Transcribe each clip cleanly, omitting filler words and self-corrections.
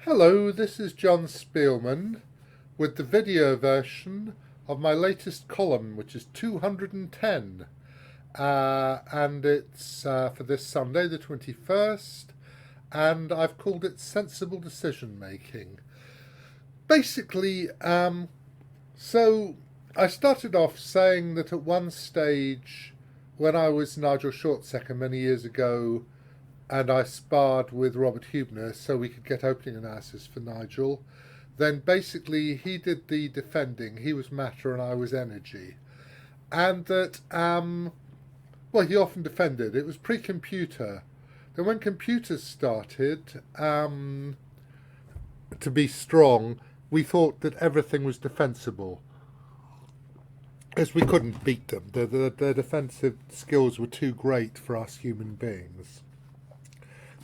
Hello, this is John Speelman with the video version of my latest column, which is 210. And it's for this Sunday, the 21st, and I've called it Sensible Decision Making. Basically, so I started off saying that at one stage, when I was Nigel Shortsecker many years ago, and I sparred with Robert Hubner so we could get opening analysis for Nigel, then basically he did the defending. He was matter and I was energy. And that, he often defended. It was pre-computer. Then when computers started to be strong, we thought that everything was defensible, as we couldn't beat them. Their defensive skills were too great for us human beings.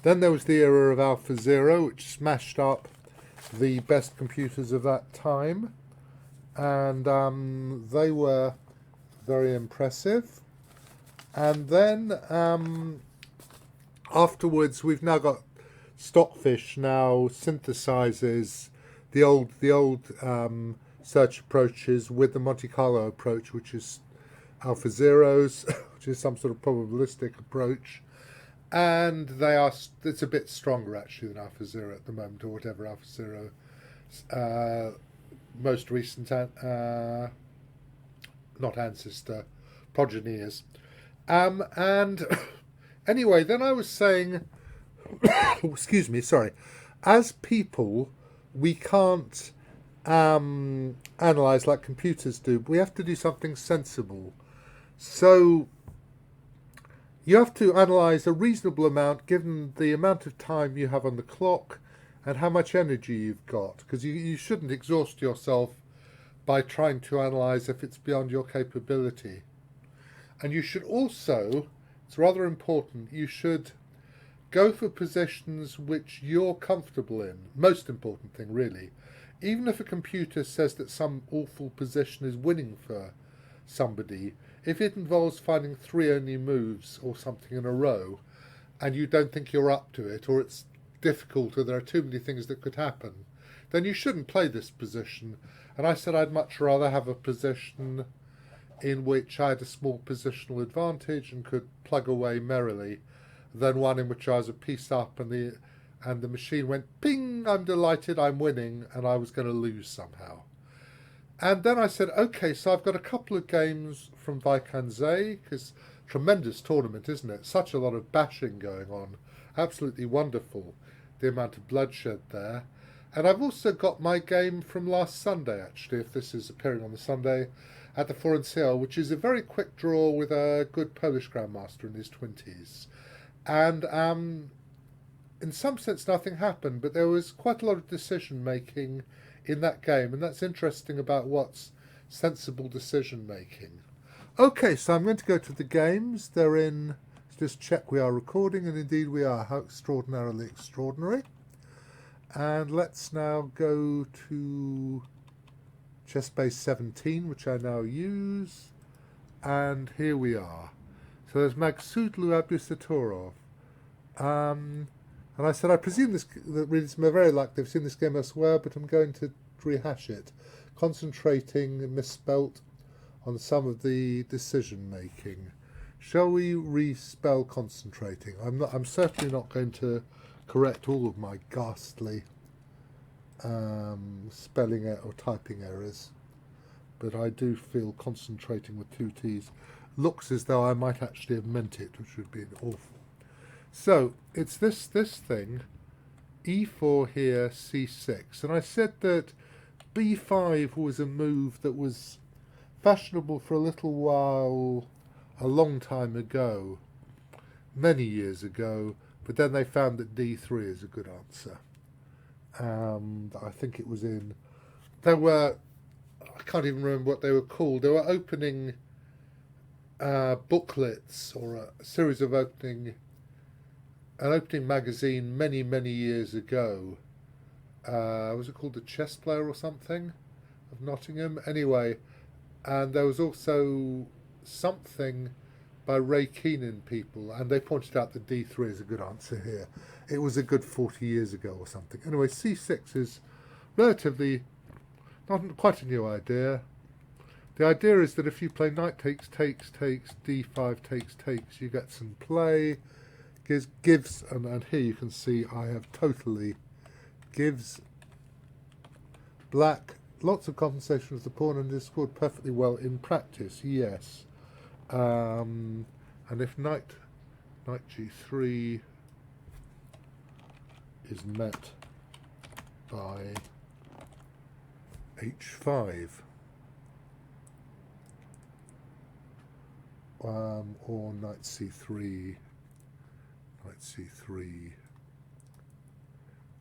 Then there was the era of AlphaZero, which smashed up the best computers of that time, and they were very impressive. And then afterwards, we've now got Stockfish now synthesizes the old search approaches with the Monte Carlo approach, which is AlphaZeros, which is some sort of probabilistic approach. And it's a bit stronger actually than AlphaZero at the moment, or whatever AlphaZero most recent not ancestor progeny is. And anyway, then I was saying excuse me, sorry, as people we can't analyze like computers do. We have to do something sensible. So you have to analyse a reasonable amount given the amount of time you have on the clock and how much energy you've got, because you shouldn't exhaust yourself by trying to analyse if it's beyond your capability. And you should also, it's rather important, you should go for positions which you're comfortable in. Most important thing, really. Even if a computer says that some awful position is winning for somebody, if it involves finding three only moves or something in a row, and you don't think you're up to it, or it's difficult, or there are too many things that could happen, then you shouldn't play this position. And I said I'd much rather have a position in which I had a small positional advantage and could plug away merrily, than one in which I was a piece up and the machine went ping, I'm delighted, I'm winning, and I was going to lose somehow. And then I said, okay, so I've got a couple of games from Vaikanze, because tremendous tournament, isn't it? Such a lot of bashing going on. Absolutely wonderful, the amount of bloodshed there. And I've also got my game from last Sunday, actually, if this is appearing on the Sunday, at the Forencil, which is a very quick draw with a good Polish grandmaster in his 20s. And in some sense, nothing happened, but there was quite a lot of decision-making in that game, and that's interesting about what's sensible decision making. Okay, so I'm going to go to the games. They're in, just check we are recording, and indeed we are. How extraordinarily extraordinary. And let's now go to chess base 17, which I now use, and here we are. So there's Magsudlu Abdusattorov. And I said, I presume that readers may very likely have seen this game elsewhere, but I'm going to rehash it, concentrating, misspelt, on some of the decision making. Shall we respell concentrating? I'm certainly not going to correct all of my ghastly spelling or typing errors, but I do feel concentrating with two T's looks as though I might actually have meant it, which would be awful. So it's this thing, e4 here, c6, and I said that b5 was a move that was fashionable for a little while, a long time ago, many years ago, but then they found that d3 is a good answer. And I think it was I can't even remember what they were called. They were opening booklets, or a series of an opening magazine many years ago. Was it called The Chess Player or something of Nottingham? Anyway, and there was also something by Ray Keenan people, and they pointed out that d3 is a good answer here. It was a good 40 years ago or something. Anyway, c6 is relatively not quite a new idea. The idea is that if you play knight takes, d5 takes, you get some play. Gives and here you can see I have totally gives black lots of compensation with the pawn, and is scored perfectly well in practice, yes. And if knight g3 is met by h5, or knight c3,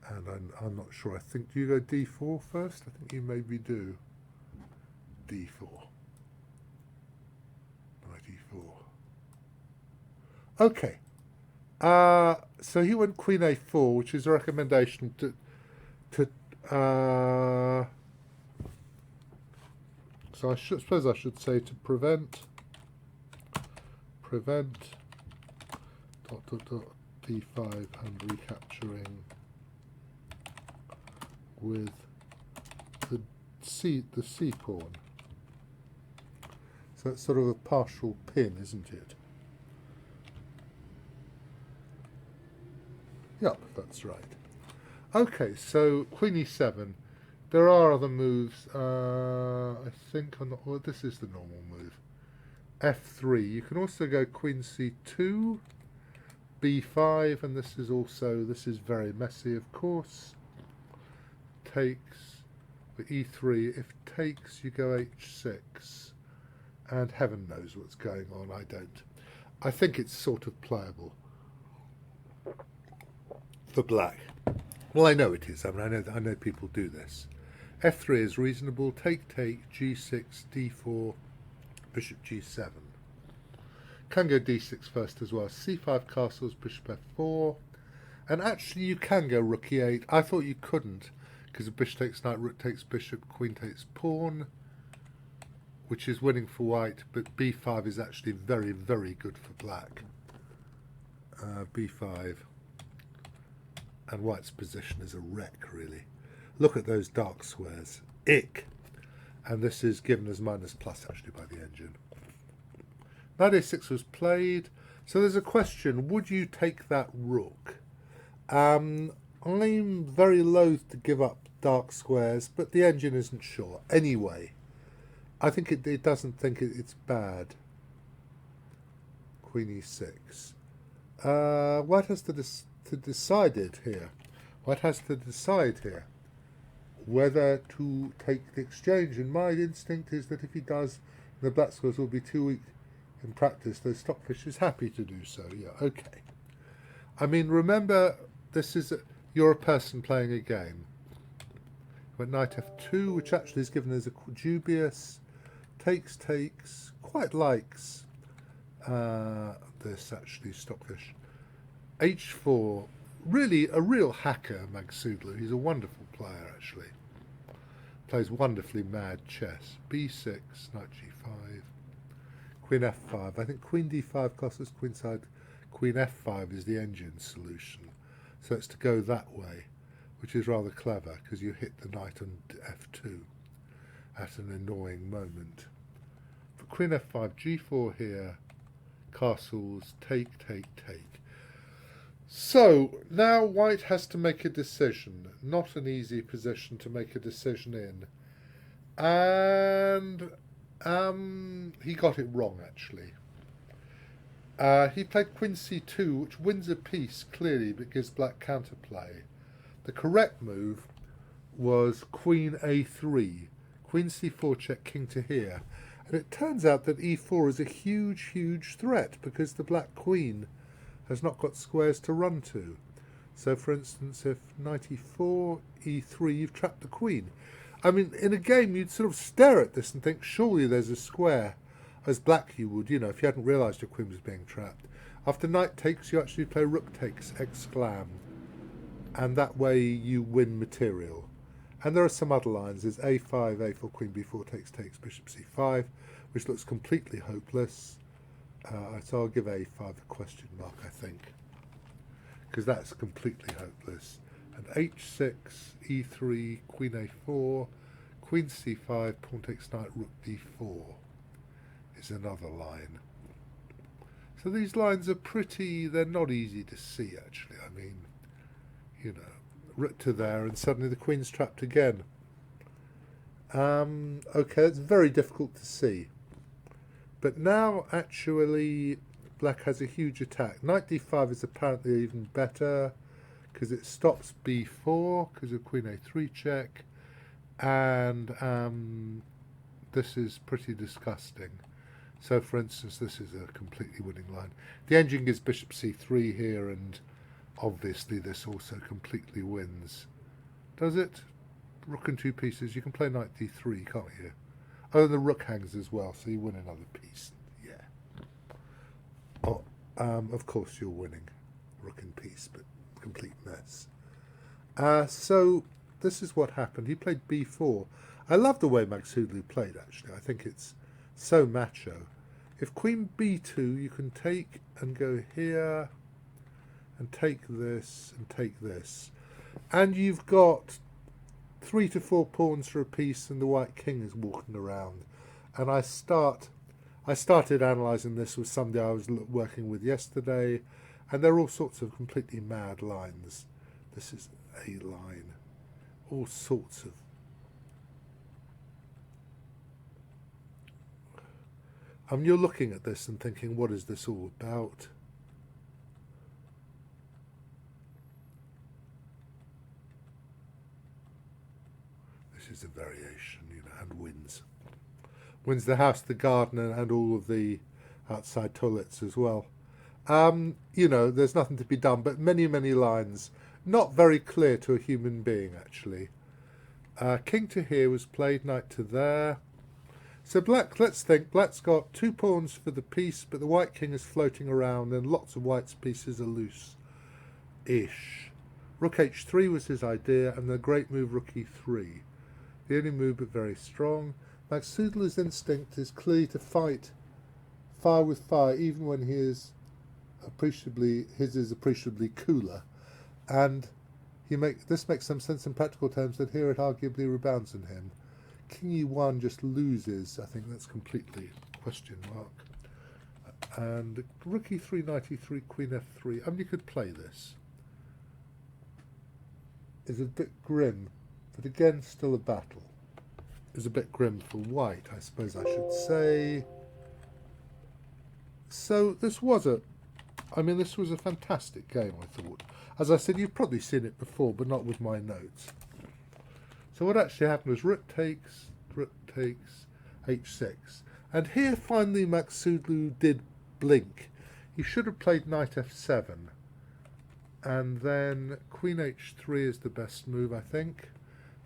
and I'm not sure. I think, do you go d4 first? I think you maybe do. d4. Knight e4. Okay. So he went queen a4, which is a recommendation to so I suppose I should say to prevent d5 and recapturing with the c pawn. So it's sort of a partial pin, isn't it? Yep, that's right. Okay, so queen e7. There are other moves. I think well, this is the normal move. f3. You can also go queen c2, b5, and this is very messy, of course. Takes with e3. If takes, you go h6, and heaven knows what's going on. I don't. I think it's sort of playable for black. Well, I know it is. I mean, I know people do this. f3 is reasonable. Take, g6, d4, bishop g7. Can go d6 first as well. c5 castles, bishop f4. And actually you can go rook e8. I thought you couldn't, because bishop takes knight, rook takes bishop, queen takes pawn, which is winning for white, but b5 is actually very, very good for black. b5. And white's position is a wreck, really. Look at those dark squares. Ick. And this is given as minus plus, actually, by the engine. Knight a6 was played. So there's a question, would you take that rook? I'm very loath to give up dark squares, but the engine isn't sure. Anyway, I think it doesn't think it's bad. Queen e6. White has to decide here. White has to decide here whether to take the exchange. And my instinct is that if he does, the black squares will be too weak in practice. Though Stockfish is happy to do so. Yeah, okay. I mean, remember, you're a person playing a game. Went knight f2, which actually is given as a dubious. Takes, quite likes this, actually, Stockfish. h4, really a real hacker, Magsudlu. He's a wonderful player, actually. Plays wonderfully mad chess. b6, knight g5, queen f5. I think queen d5 castles queenside. Queen f5 is the engine solution. So it's to go that way, which is rather clever, because you hit the knight on f2 at an annoying moment. For queen f5, g4 here, castles, take. So, now white has to make a decision. Not an easy position to make a decision in. And he got it wrong, actually. He played queen c2, which wins a piece, clearly, but gives black counterplay. The correct move was queen a3. Queen c4 check, king to here. And it turns out that e4 is a huge, huge threat, because the black queen has not got squares to run to. So, for instance, if knight e4, e3, you've trapped the queen. I mean, in a game, you'd sort of stare at this and think, surely there's a square. As black you would, if you hadn't realised your queen was being trapped. After knight takes, you actually play rook takes, exclam. And that way you win material. And there are some other lines. There's a5, a4, queen b4 takes, bishop c5, which looks completely hopeless. So I'll give a5 a question mark, I think, because that's completely hopeless. And h6, e3, queen a4, queen c5, pawn takes knight, rook d4 is another line. So these lines are pretty, they're not easy to see actually. I mean, you know, rook to there and suddenly the queen's trapped again. Okay, it's very difficult to see. But now actually black has a huge attack. Knight d5 is apparently even better because it stops b4 because of queen a3 check, and this is pretty disgusting. So for instance, this is a completely winning line. The engine gives bishop c3 here, and obviously this also completely wins. Does it? Rook and two pieces. You can play knight d3, can't you? Oh, and the rook hangs as well, so you win another piece. Yeah. Oh, of course you're winning. Rook and piece, but complete mess. So this is what happened. He played b4. I love the way Magsudlu played, actually. I think it's so macho. If queen b2, you can take and go here, and take this, and take this. And you've got 3 to 4 pawns for a piece, and the white king is walking around. And I started analysing this with somebody I was working with yesterday, and there are all sorts of completely mad lines. This is a line. All sorts of... you're looking at this and thinking, what is this all about? This is a variation, you know, and wins. Wins the house, the garden, and all of the outside toilets as well. You know, there's nothing to be done, but many, many lines. Not very clear to a human being, actually. King to here was played, knight to there. So black, let's think, black's got 2 pawns for the piece, but the white king is floating around and lots of white's pieces are loose-ish. Rook h3 was his idea, and the great move rook e3. The only move, but very strong. Magsudlu's instinct is clearly to fight fire with fire, even when his is appreciably cooler. And this makes some sense in practical terms, that here it arguably rebounds on him. King e1 just loses. I think that's completely question mark. And rook e3, knight e3, queen f3. I mean, you could play this. It's a bit grim, but again, still a battle. It's a bit grim for white, I suppose I should say. So this was a fantastic game, I thought. As I said, you've probably seen it before, but not with my notes. So what actually happened was rook takes, h6. And here finally Magsudlu did blink. He should have played knight f7. And then queen h3 is the best move, I think.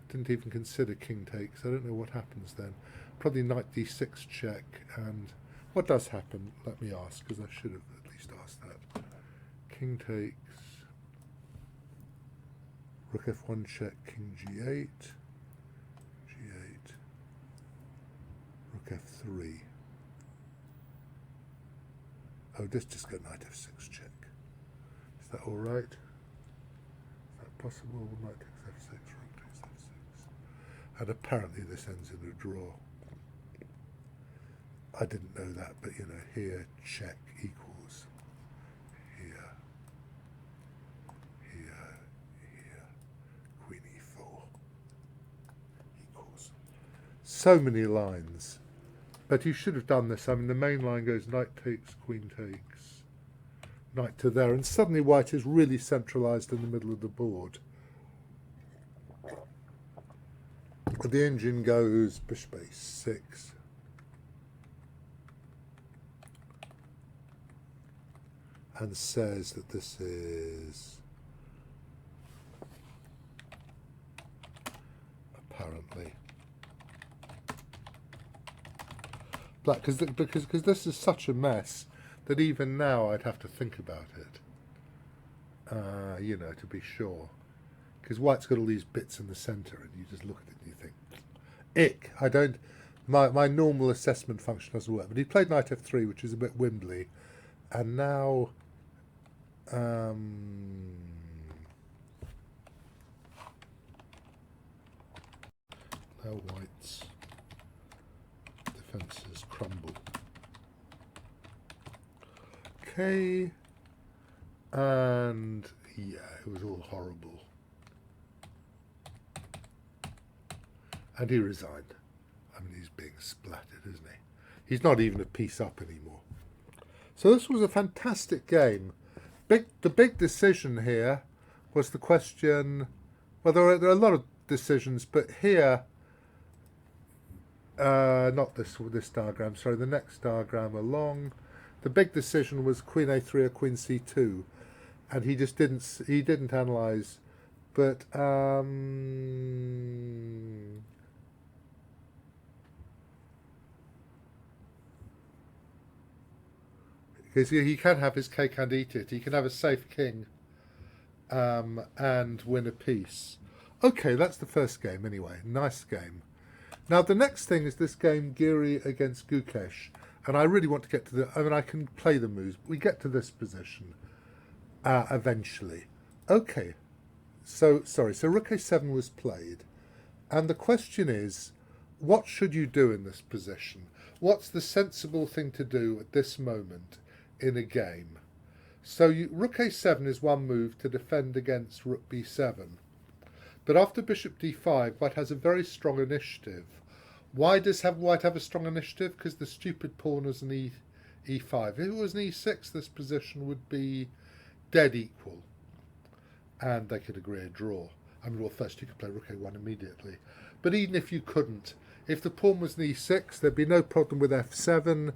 Didn't even consider king takes. I don't know what happens then. Probably knight d6 check. And what does happen? Let me ask, because I should have at least asked that. King takes. Rook f1 check, king g8. G8. Rook f3. Oh, just go knight f6 check. Is that all right? Is that possible? Knight takes f6, rook takes f6. And apparently this ends in a draw. I didn't know that, but you know, here check equals here, queen e4 equals. So many lines. But you should have done this. I mean, the main line goes knight takes, queen takes, knight to there, and suddenly white is really centralised in the middle of the board. The engine goes bishop a6. And says that this is apparently black, because this is such a mess that even now I'd have to think about it, you know, to be sure, because white's got all these bits in the centre, and you just look at it and you think, ick. I don't. my normal assessment function doesn't work. But he played knight f3, which is a bit wimbly, and now now white's defences crumble. Okay, and yeah, it was all horrible. And he resigned. I mean, he's being splattered, isn't he? He's not even a piece up anymore. So this was a fantastic game. The big decision here was the question. Well, there are a lot of decisions, but here, not this diagram. Sorry, the next diagram along. The big decision was queen a3 or queen c2, and he just didn't analyse. But because he can have his cake and eat it. He can have a safe king and win a piece. Okay, that's the first game anyway. Nice game. Now the next thing is this game, Giri against Gukesh. And I really want to get to the... I mean, I can play the moves. We get to this position eventually. Okay. So, sorry. So rook a7 was played. And the question is, what should you do in this position? What's the sensible thing to do at this moment in a game? So rook a7 is one move to defend against rook b7. But after bishop d5, white has a very strong initiative. Why does white have a strong initiative? Because the stupid pawn is an e5. If it was an e6, this position would be dead equal. And they could agree a draw. I mean, well, first you could play rook a1 immediately. But even if you couldn't, if the pawn was an e6, there'd be no problem with f7.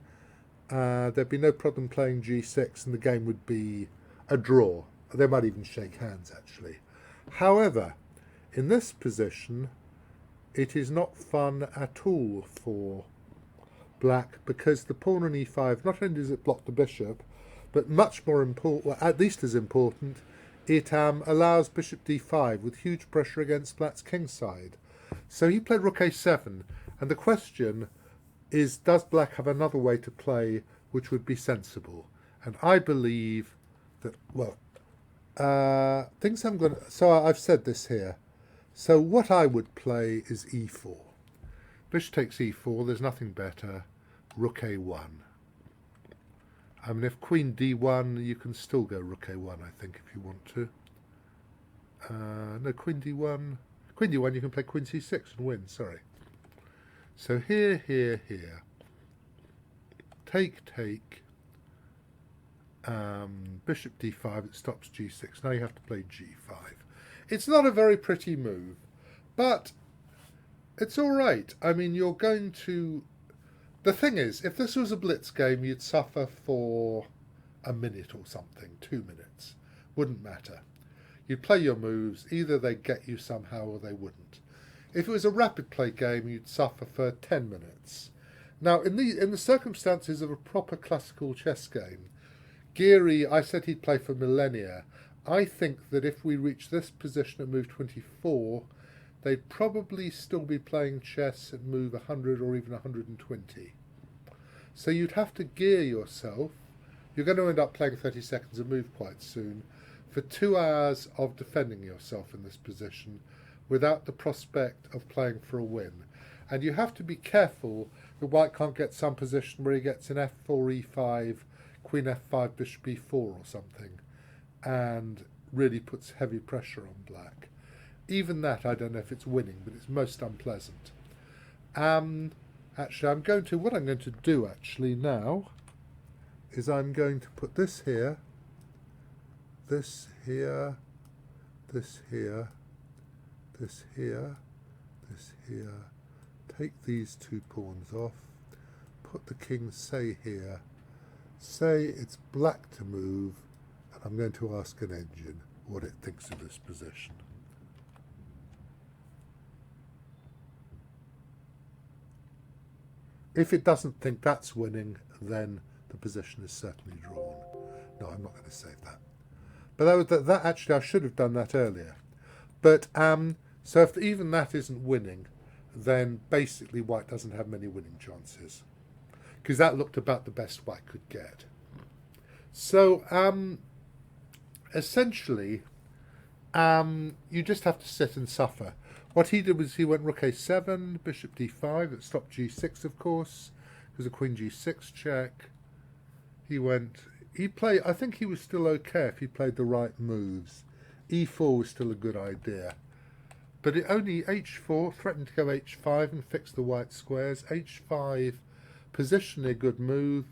There'd be no problem playing g6, and the game would be a draw. They might even shake hands, actually. However, in this position, it is not fun at all for black, because the pawn on e5, not only does it block the bishop, but much more important, well, at least as important, it allows bishop d5 with huge pressure against black's king side. So he played rook a7, and the question is, does black have another way to play which would be sensible? And I believe that, well, things I'm going to... So I've said this here. So what I would play is e4. Bishop takes e4, there's nothing better. Rook a1. I mean, if queen d1, you can still go rook a1, I think, if you want to. No, queen d1. Queen d1, you can play queen c6 and win, sorry. So here, here, here. Take, take. Bishop d5, it stops g6. Now you have to play g5. It's not a very pretty move, but it's all right. I mean, you're going to... The thing is, if this was a blitz game, you'd suffer for a minute or something, 2 minutes. Wouldn't matter. You'd play your moves. Either they'd get you somehow or they wouldn't. If it was a rapid play game, you'd suffer for 10 minutes. Now, in the circumstances of a proper classical chess game, Giri, I said he'd play for millennia. I think that if we reach this position at move 24, they'd probably still be playing chess at move 100 or even 120. So you'd have to gear yourself. You're going to end up playing 30 seconds a move quite soon for 2 hours of defending yourself in this position without the prospect of playing for a win. And you have to be careful that white can't get some position where he gets an f4, e5, queen f5, bishop e4 or something, and really puts heavy pressure on black. Even that, I don't know if it's winning, but it's most unpleasant. Actually, what I'm going to do actually now is I'm going to put this here, this here, this here, this here, this here, take these 2 pawns off, put the king, say, here, say it's black to move, and I'm going to ask an engine what it thinks of this position. If it doesn't think that's winning, then the position is certainly drawn. No, I'm not going to save that. But that actually, I should have done that earlier. But so if even that isn't winning, then basically white doesn't have many winning chances, because that looked about the best white could get. So essentially, you just have to sit and suffer. What he did was he went rook a7, bishop d5, that stopped g6, of course. It was a queen g6 check. He played, I think he was still okay if he played the right moves. e4 was still a good idea. But it only h4, threatened to go h5 and fix the white squares. h5, positionally a good move,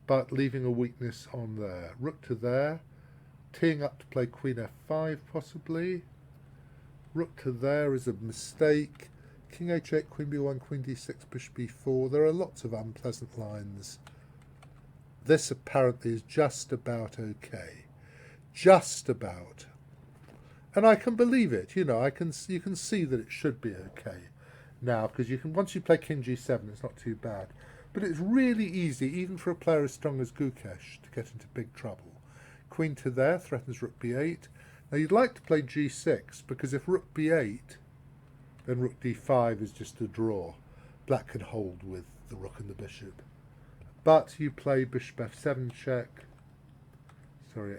but leaving a weakness on there. Rook to there, teeing up to play queen f5 possibly. Rook to there is a mistake. King h8, queen b1, queen d6, bishop b4. There are lots of unpleasant lines. This apparently is just about okay. Just about. And I can believe it, you know, you can see that it should be okay now, because once you play king g7, it's not too bad. But it's really easy, even for a player as strong as Gukesh, to get into big trouble. Queen to there threatens rook b8. Now you'd like to play g6, because if rook b8, then rook d5 is just a draw. Black can hold with the rook and the bishop. But you play bishop f7 check,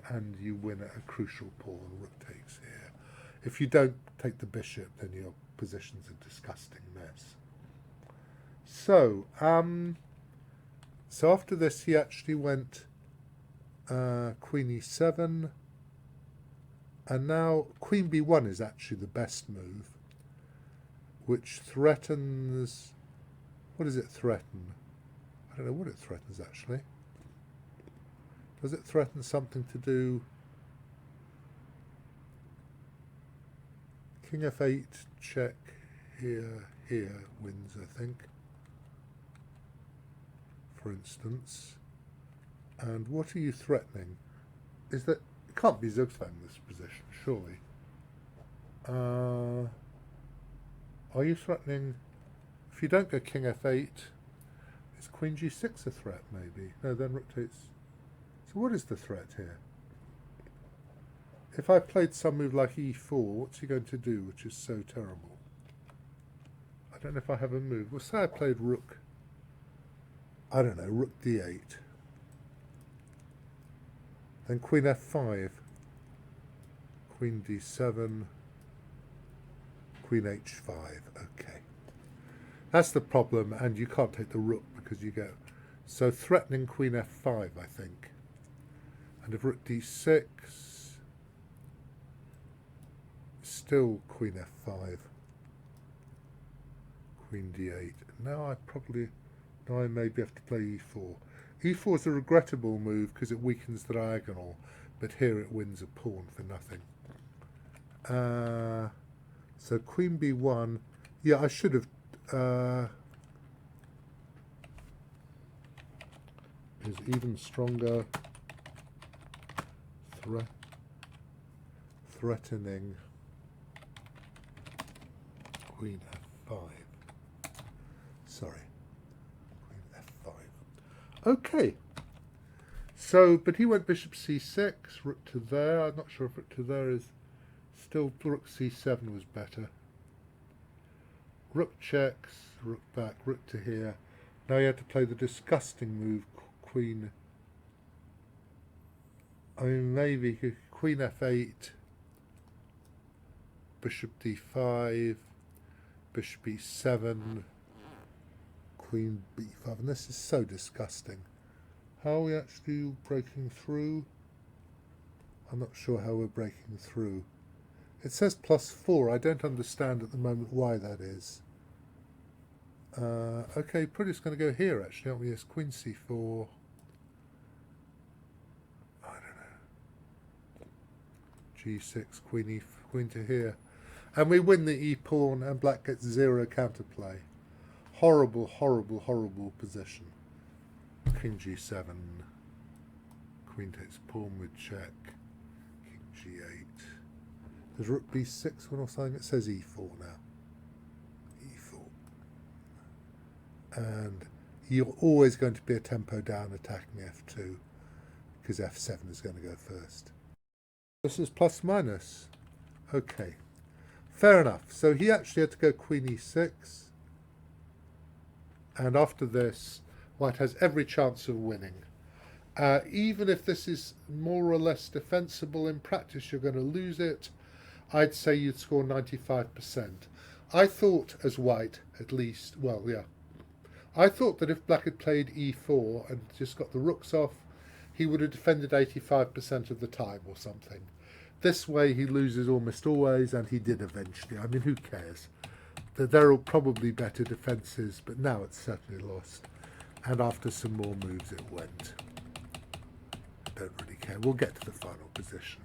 and you win at a crucial pawn. Rook takes here. If you don't take the bishop, then your position's a disgusting mess. So, so after this, he actually went queen e7, and now queen b1 is actually the best move, which threatens. What does it threaten? I don't know what it threatens actually. Does it threaten something to do? King f8 check here wins, I think, for instance. And what are you threatening? Is that it can't be Zugzwang in this position, surely. Are you threatening? If you don't go king f8, is queen g6 a threat? Maybe no. Then rook takes. So what is the threat here? If I played some move like e4, what's he going to do, which is so terrible? I don't know if I have a move. Well, say I played rook, I don't know, rook d8. Then queen f5, queen d7, queen h5. Okay. That's the problem, and you can't take the rook because you go. So threatening queen f5, I think. And if rook d6, still queen f5, queen d8. Now I maybe have to play e4. e4 is a regrettable move because it weakens the diagonal, but here it wins a pawn for nothing. So queen b1. Yeah, I should have. Is even stronger. Threatening queen f5. Sorry, queen f5. Okay. So, but he went bishop c6, rook to there. I'm not sure if rook to there is still. Rook c7 was better. Rook checks, rook back, rook to here. Now you had to play the disgusting move, queen. I mean, maybe queen f8, bishop d5, bishop e7, queen b5, and this is so disgusting. How are we actually breaking through? I'm not sure how we're breaking through. It says +4. I don't understand at the moment why that is. Okay, probably just going to go here actually, aren't we? Yes, queen c4. I don't know. g6, queen to here. And we win the e-pawn and black gets 0 counterplay. Horrible, horrible, horrible position. King g7. Queen takes pawn with check. King g8. There's rook b6 one or something. It says e4 now. e4. And you're always going to be a tempo down attacking f2 because f7 is going to go first. This is plus minus. Okay. Fair enough. So he actually had to go queen e6. and after this, white has every chance of winning. Even if this is more or less defensible, in practice you're going to lose it. I'd say you'd score 95%. I thought, as white, at least, well, yeah, I thought that if black had played e4 and just got the rooks off, he would have defended 85% of the time or something. This way he loses almost always, and he did eventually. I mean, who cares? There are probably better defences, but now it's certainly lost. And after some more moves it went. Don't really care. We'll get to the final position.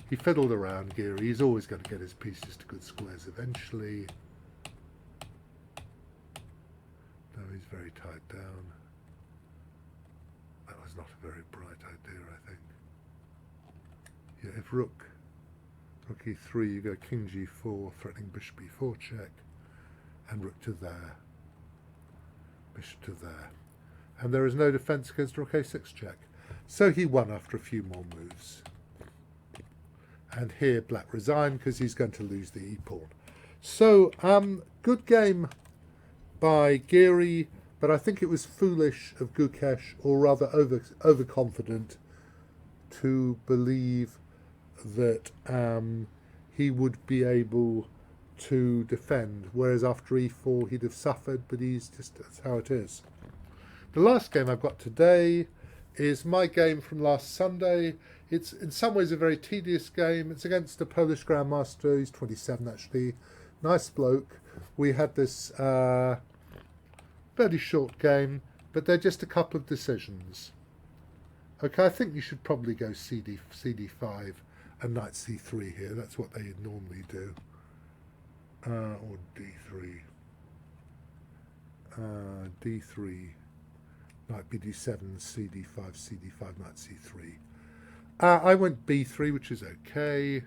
He fiddled around, Giri. He's always going to get his pieces to good squares eventually. No, he's very tied down. That was not a very bright idea, I think. Yeah, if rook e3, you go king g4, threatening bishop e4 check, and rook to there, bishop to there. And there is no defence against rook a6 check. So he won after a few more moves. And here black resigned because he's going to lose the e-pawn. So, good game by Giri, but I think it was foolish of Gukesh, or rather overconfident, to believe that he would be able to defend, whereas after e4 he'd have suffered, but that's how it is. The last game I've got today is my game from last Sunday. It's in some ways a very tedious game. It's against a Polish Grandmaster. He's 27 actually. Nice bloke. We had this fairly short game, but they're just a couple of decisions. Okay, I think you should probably go CD5 and knight c3 here. That's what they normally do. Or d3. D3. Knight bd7, cd5, cd5, knight c3. I went b3, which is okay.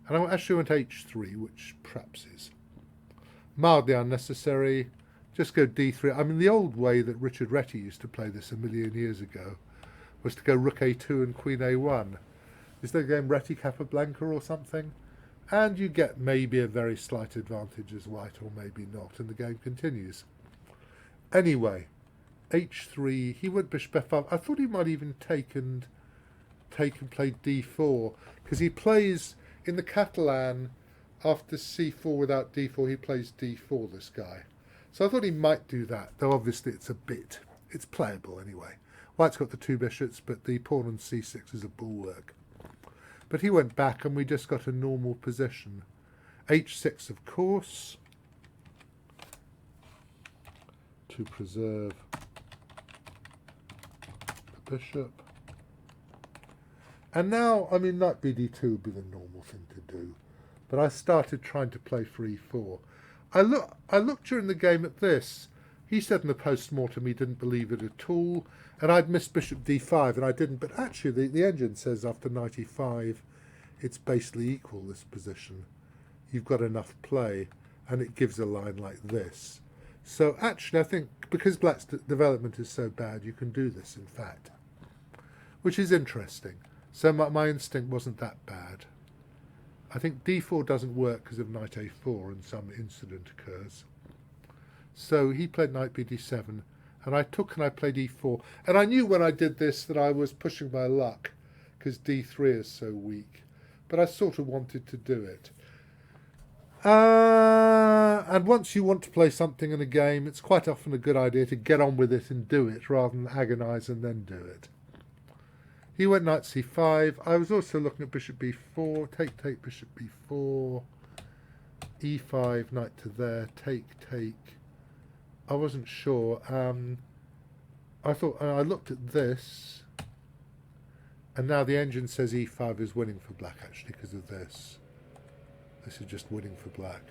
And I actually went h3, which perhaps is mildly unnecessary. Just go d3. I mean, the old way that Richard Reti used to play this a million years ago was to go rook a2 and queen a1. Is there a game Reti Capablanca or something? And you get maybe a very slight advantage as white, or maybe not, and the game continues. Anyway, h3, he went bishop f5. I thought he might even take and play d4, because he plays in the Catalan after c4 without d4, he plays d4, this guy. So I thought he might do that, though obviously it's playable anyway. White's got the two bishops, but the pawn on c6 is a bulwark. But he went back and we just got a normal position. h6, of course, to preserve the bishop. And now, I mean, knight bd2 would be the normal thing to do. But I started trying to play for e4. I looked during the game at this. He said in the post-mortem he didn't believe it at all, and I'd missed bishop d5, and I didn't. But actually, the engine says after knight e5, it's basically equal, this position. You've got enough play, and it gives a line like this. So actually, I think, because black's development is so bad, you can do this, in fact, which is interesting. So my instinct wasn't that bad. I think d4 doesn't work because of knight a4 and some incident occurs. So he played knight bd7, and I took and I played e4. And I knew when I did this that I was pushing my luck because d3 is so weak. But I sort of wanted to do it. And once you want to play something in a game, it's quite often a good idea to get on with it and do it rather than agonise and then do it. He went knight c5. I was also looking at bishop b4, take, bishop b4, e5, knight to there, take. I wasn't sure. I thought I looked at this, and now the engine says e5 is winning for black actually because of this. This is just winning for black.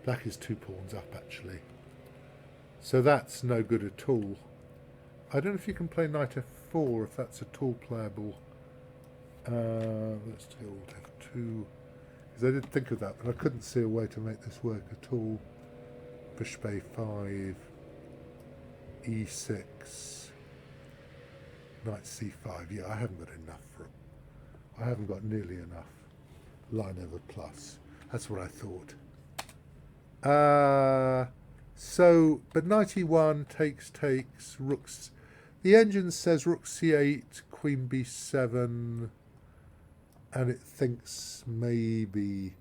Black is 2 pawns up actually. So that's no good at all. I don't know if you can play knight f4 if that's at all playable. Let's do alt f2. Because I did think of that, but I couldn't see a way to make this work at all. Bishop a5, e6, knight c5. Yeah, I haven't got enough for it. I haven't got nearly enough. Line over plus. That's what I thought. So, but knight e1 takes, rooks. The engine says rook c8, queen b7, and it thinks maybe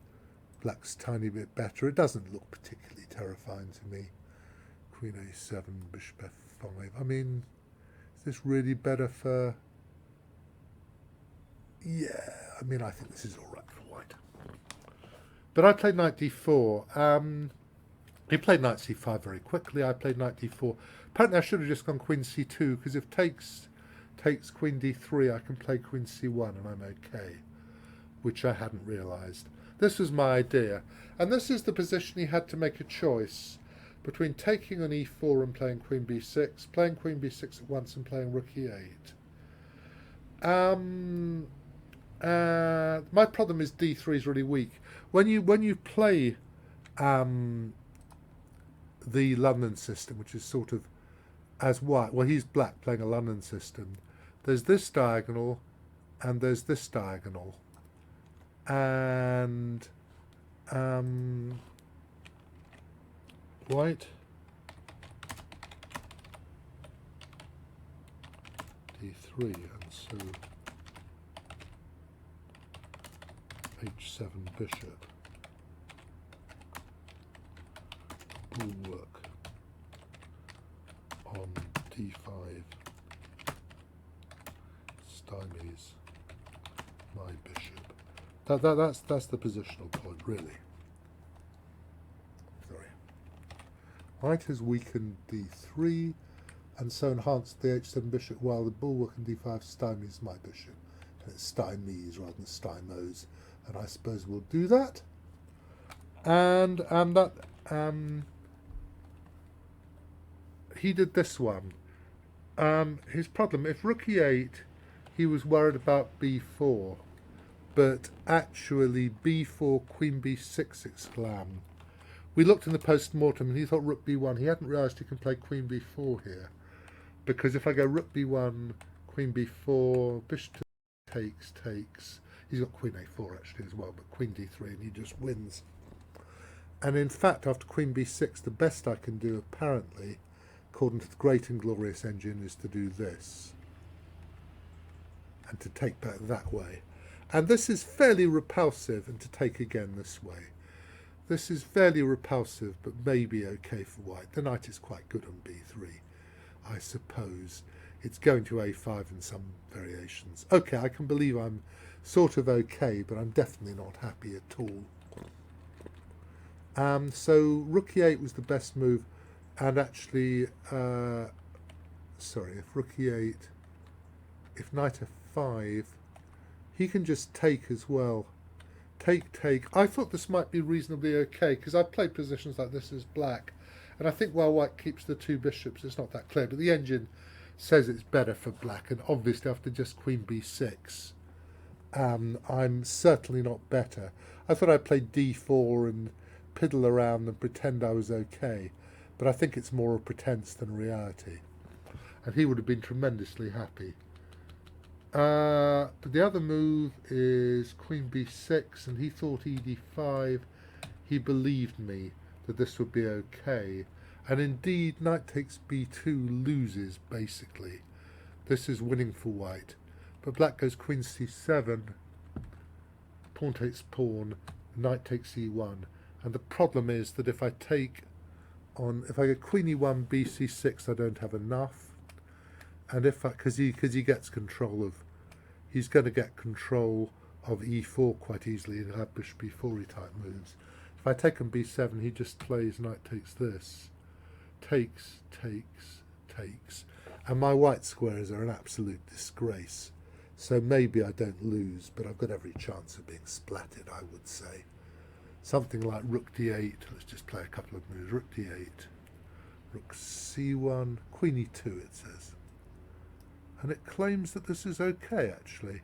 black's tiny bit better. It doesn't look particularly terrifying to me. Queen a7, bishop f5. I mean, is this really better for... Yeah, I mean, I think this is all right for white. But I played knight d4. He played knight c5 very quickly. I played knight d4. Apparently I should have just gone queen c2, because if takes queen d3, I can play queen c1 and I'm okay, which I hadn't realised. This was my idea. And this is the position he had to make a choice between taking on e4 and playing queen b6, playing queen b6 at once and playing rook e8. My problem is d3 is really weak. When you play the London system, which is sort of as white, well, he's black playing a London system, there's this diagonal and there's this diagonal, and white d3, and so h7 bishop, bulwark on d5 stymies my bishop. That's the positional point, really. Sorry. White has weakened d3 and so enhanced the h7 bishop, while the bulwark on d5 stymies my bishop. And it's stymies rather than stymos, and I suppose we'll do that. And that he did this one. His problem, if rook e8, he was worried about b4, but actually b4, queen b6 exclam. We looked in the post-mortem and he thought rook b1. He hadn't realised he can play queen b4 here, because if I go rook b1, queen b4, bishop takes, he's got queen a4 actually as well, but queen d3 and he just wins. And in fact, after queen b6, the best I can do, apparently, according to the great and glorious engine, is to do this and to take back that way. And this is fairly repulsive, and to take again this way. This is fairly repulsive, but maybe okay for white. The knight is quite good on b3, I suppose. It's going to a5 in some variations. Okay, I can believe I'm sort of okay, but I'm definitely not happy at all. So rook e8 was the best move, and actually, sorry, if rook e8, if knight f5, he can just take as well. Take. I thought this might be reasonably okay, because I've played positions like this as black, and I think while white keeps the two bishops, it's not that clear, but the engine says it's better for black, and obviously after just queen b6, I'm certainly not better. I thought I'd play d4 and piddle around and pretend I was okay, but I think it's more a pretense than reality, and he would have been tremendously happy. But the other move is queen b6, and he thought ed5. He believed me that this would be okay, and indeed knight takes b2 loses, basically. This is winning for white, but black goes queen c7, pawn takes pawn, knight takes e1, and the problem is that if I go queen e1, bc6, I don't have enough, and because he gets control of, he's going to get control of e4 quite easily, and he'll have bishop b4 type moves. If I take on b7, he just plays knight takes this, takes, and my white squares are an absolute disgrace. So maybe I don't lose, but I've got every chance of being splatted, I would say. Something like rook d8, let's just play a couple of moves. Rook d8, rook c1, queen e2 it says. And it claims that this is okay actually,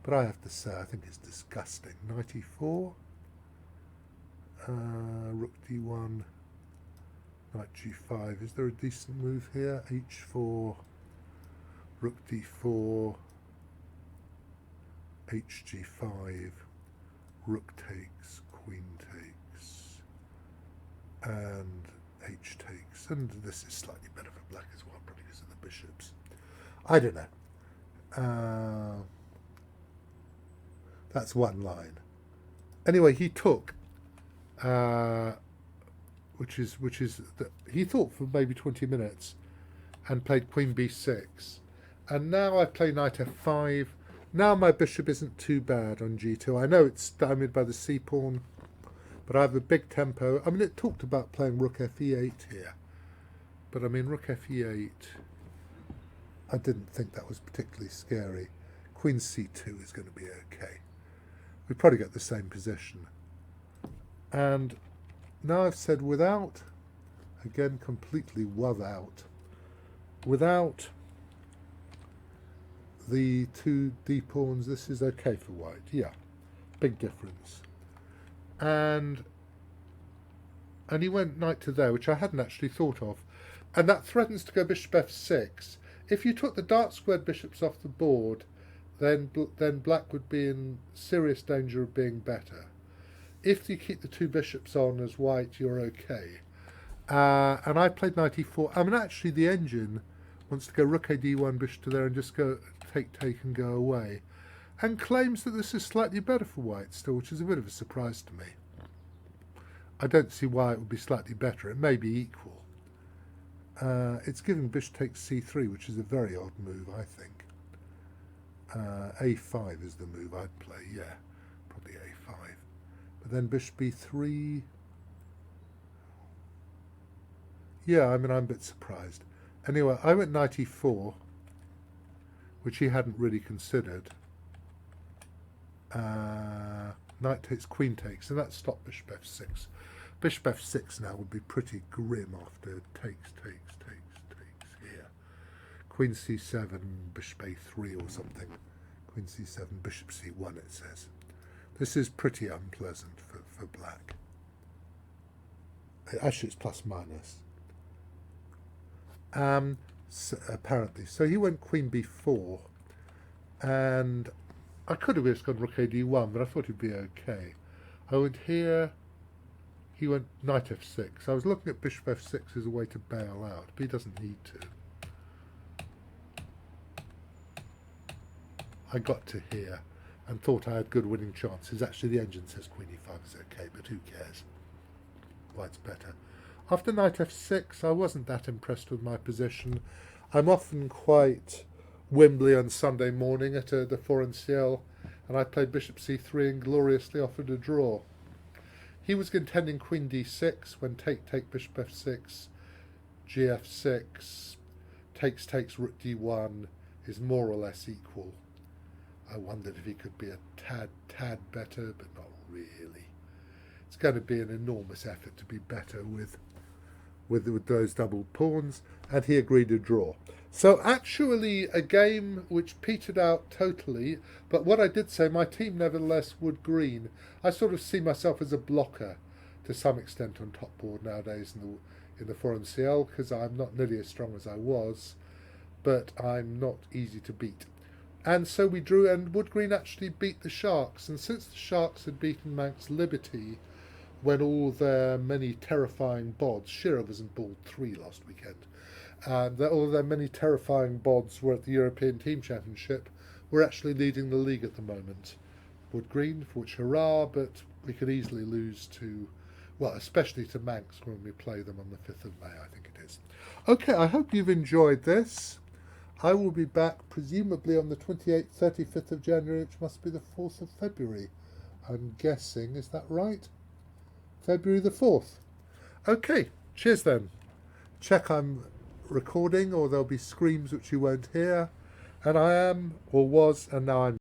but I have to say I think it's disgusting. Knight e4, rook d1, knight g5. Is there a decent move here? h4, rook d4, hg5, rook takes, queen takes, and h takes. and this is slightly better for black as well, probably because of the bishops. I don't know. That's one line. Anyway, he took, he thought for maybe 20 minutes, and played queen b6, and now I play knight f5. Now my bishop isn't too bad on g2. I know it's stymied by the c pawn, but I have a big tempo. I mean, it talked about playing rook fe8 here, but I mean, rook fe8, I didn't think that was particularly scary. Queen c2 is going to be okay. We probably get the same position. And now I've said without, again, completely without the two d pawns, this is okay for white. Yeah, big difference. And he went knight to there, which I hadn't actually thought of. And that threatens to go bishop f6. If you took the dark squared bishops off the board, then black would be in serious danger of being better. If you keep the two bishops on as white, you're okay. And I played knight e4. I mean, actually, the engine wants to go rook a d1, bishop to there, and just go take and go away, and claims that this is slightly better for white still, which is a bit of a surprise to me. I don't see why it would be slightly better. It may be equal. It's giving bishop takes c3, which is a very odd move, I think. a5 is the move I'd play, yeah, probably a5. But then bishop b3. Yeah, I mean, I'm a bit surprised. Anyway, I went knight e4, which he hadn't really considered. Knight takes, queen takes, and that stopped bishop f6. Bishop f6 now would be pretty grim after takes here. Queen c7, bishop a3 or something. Queen c7, bishop c1, it says. This is pretty unpleasant for black. Actually, it's plus minus. So, apparently. So he went queen b4, and I could have just gone rook a d1, but I thought he'd be okay. I went here, he went knight f6. I was looking at bishop f6 as a way to bail out, but he doesn't need to. I got to here and thought I had good winning chances. Actually, the engine says queen e5 is okay, but who cares? White's better. After knight f6, I wasn't that impressed with my position. I'm often quite Wembley on Sunday morning at the Foreign Ciel, and I played bishop c3 and gloriously offered a draw. He was contending queen d6 when take bishop f6, gf6, takes rook d1 is more or less equal. I wondered if he could be a tad better, but not really. It's going to be an enormous effort to be better with those double pawns, and he agreed to draw. So actually a game which petered out totally, but what I did say, my team nevertheless would green. I sort of see myself as a blocker to some extent on top board nowadays in the Foreign Ciel, because I'm not nearly as strong as I was, but I'm not easy to beat. And so we drew, and Wood Green actually beat the Sharks, and since the Sharks had beaten Manx Liberty when all their many terrifying bods, Shearer was in ball 3 last weekend, and all their many terrifying bods were at the European Team Championship, we're actually leading the league at the moment. Wood Green, for which hurrah, but we could easily lose to, well, especially to Manx when we play them on the 5th of May, I think it is. Okay, I hope you've enjoyed this. I will be back presumably on the 28th, 35th of January, which must be the 4th of February. I'm guessing, is that right? February the 4th. Okay, cheers then. Check I'm recording, or there'll be screams which you won't hear. And I am, or was, and now I'm